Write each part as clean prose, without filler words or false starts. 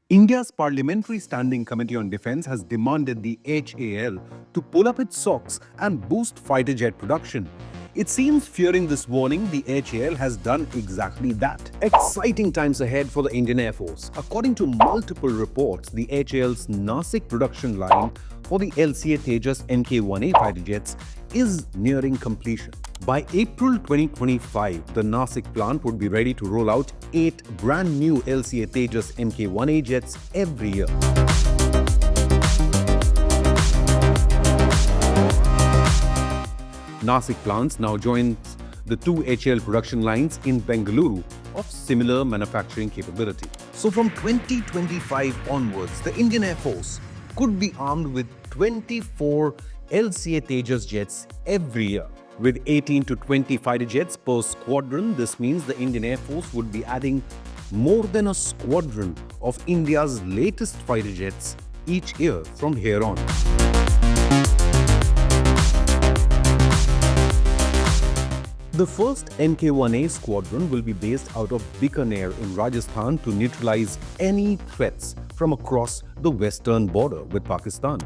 India's Parliamentary Standing Committee on Defence has demanded the HAL to pull up its socks and boost fighter jet production. It seems fearing this warning, the HAL has done exactly that. Exciting times ahead for the Indian Air Force. According to multiple reports, the HAL's Nasik production line for the LCA Tejas MK1A fighter jets is nearing completion. By April 2025, the Nasik plant would be ready to roll out 8 brand new LCA Tejas MK1A jets every year. Nasik plants now joins the two HAL production lines in Bengaluru of similar manufacturing capability. So from 2025 onwards, the Indian Air Force could be armed with 24 LCA Tejas jets every year. With 18 to 20 fighter jets per squadron, this means the Indian Air Force would be adding more than a squadron of India's latest fighter jets each year from here on. The first MK1A squadron will be based out of Bikaner in Rajasthan to neutralize any threats from across the western border with Pakistan.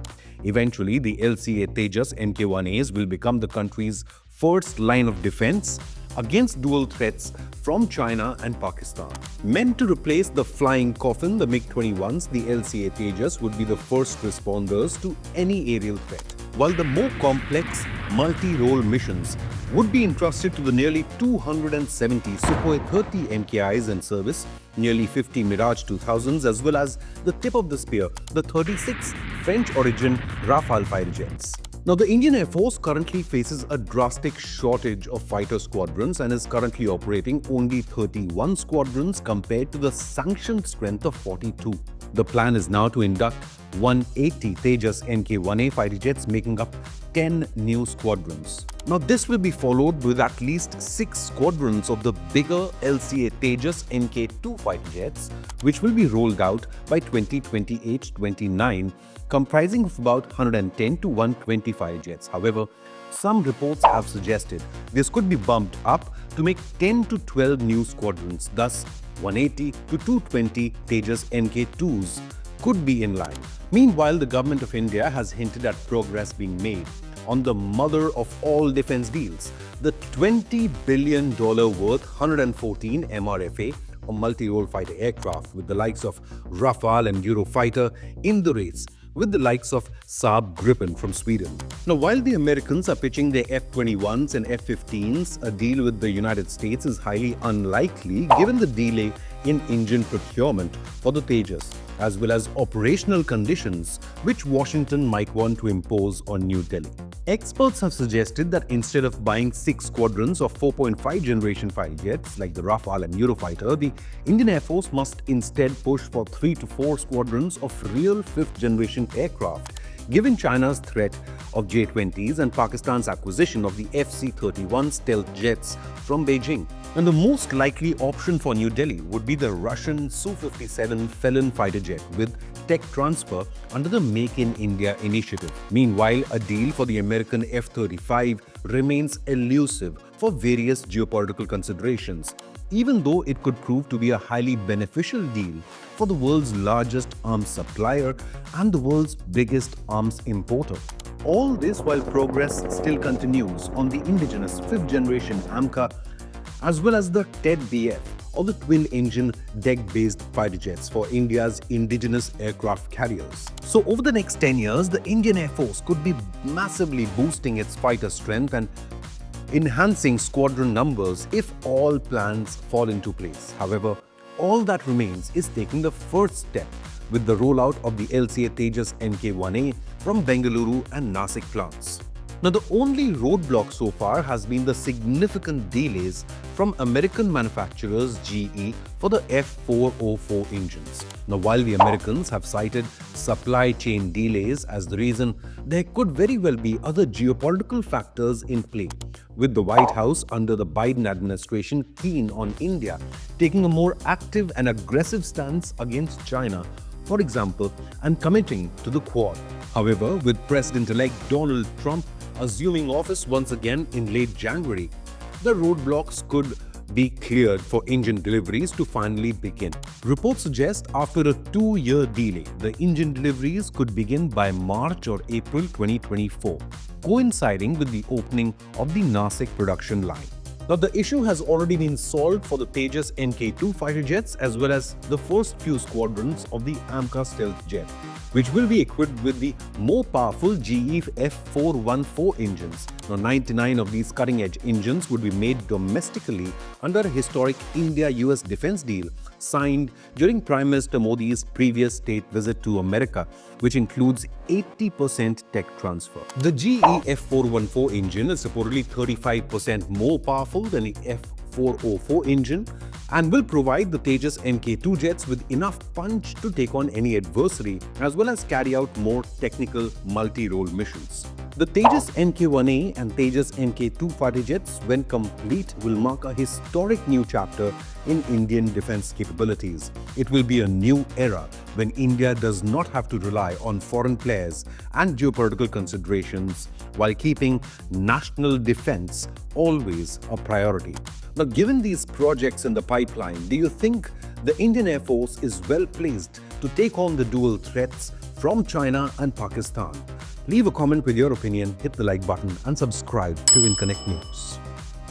Eventually, the LCA Tejas MK1As will become the country's first line of defense against dual threats from China and Pakistan. Meant to replace the flying coffin, the MiG-21s, the LCA Tejas would be the first responders to any aerial threat, while the more complex multi-role missions would be entrusted to the nearly 270 Sukhoi 30 MKIs in service, nearly 50 Mirage 2000s, as well as the tip of the spear, the 36 French-origin Rafale fighter jets. Now, the Indian Air Force currently faces a drastic shortage of fighter squadrons and is currently operating only 31 squadrons compared to the sanctioned strength of 42. The plan is now to induct 180 Tejas MK1A fighter jets, making up 10 new squadrons. Now, this will be followed with at least 6 squadrons of the bigger LCA Tejas MK2 fighter jets, which will be rolled out by 2028-29, comprising of about 110 to 120 fighter jets. However, some reports have suggested this could be bumped up to make 10 to 12 new squadrons, thus 180 to 220 Tejas MK2s could be in line. Meanwhile, the government of India has hinted at progress being made on the mother of all defense deals, the $20 billion worth 114 MRFA or multi-role fighter aircraft with the likes of Rafale and Eurofighter in the race with the likes of Saab Gripen from Sweden. Now, while the Americans are pitching their F-21s and F-15s, a deal with the United States is highly unlikely given the delay in engine procurement for the Tejas, as well as operational conditions which Washington might want to impose on New Delhi. Experts have suggested that instead of buying 6 squadrons of 4.5 generation fighter jets like the Rafale and Eurofighter, the Indian Air Force must instead push for 3 to 4 squadrons of real 5th generation aircraft, given China's threat of J-20s and Pakistan's acquisition of the FC-31 stealth jets from Beijing. And the most likely option for New Delhi would be the Russian Su-57 Felon fighter jet with tech transfer under the Make in India initiative. Meanwhile, a deal for the American F-35 remains elusive for various geopolitical considerations, even though it could prove to be a highly beneficial deal for the world's largest arms supplier and the world's biggest arms importer. All this while progress still continues on the indigenous 5th generation AMCA as well as the TED-BF or the twin-engine deck-based fighter jets for India's indigenous aircraft carriers. So over the next 10 years, the Indian Air Force could be massively boosting its fighter strength and enhancing squadron numbers if all plans fall into place. However, all that remains is taking the first step with the rollout of the LCA Tejas MK1A from Bengaluru and Nasik plants. Now, the only roadblock so far has been the significant delays from American manufacturers GE for the F404 engines. Now, while the Americans have cited supply chain delays as the reason, there could very well be other geopolitical factors in play, with the White House under the Biden administration keen on India taking a more active and aggressive stance against China, for example, and committing to the Quad. However, with President-elect Donald Trump assuming office once again in late January, the roadblocks could be cleared for engine deliveries to finally begin. Reports suggest after a 2-year delay, the engine deliveries could begin by March or April 2024, coinciding with the opening of the Nasik production line. Now, the issue has already been solved for the Tejas MK2 fighter jets as well as the first few squadrons of the AMCA stealth jet, which will be equipped with the more powerful GE F414 engines. Now, 99 of these cutting-edge engines would be made domestically under a historic India-US defense deal signed during Prime Minister Modi's previous state visit to America, which includes 80% tech transfer. The GE F414 engine is reportedly 35% more powerful than the F404 engine and will provide the Tejas MK2 jets with enough punch to take on any adversary as well as carry out more technical multi-role missions. The Tejas MK1A and Tejas MK2 fighter jets, when complete, will mark a historic new chapter in Indian defense capabilities. It will be a new era when India does not have to rely on foreign players and geopolitical considerations while keeping national defense always a priority. Now, given these projects in the pipeline, do you think the Indian Air Force is well placed to take on the dual threats from China and Pakistan? Leave a comment with your opinion, hit the like button and subscribe to Inconnect News.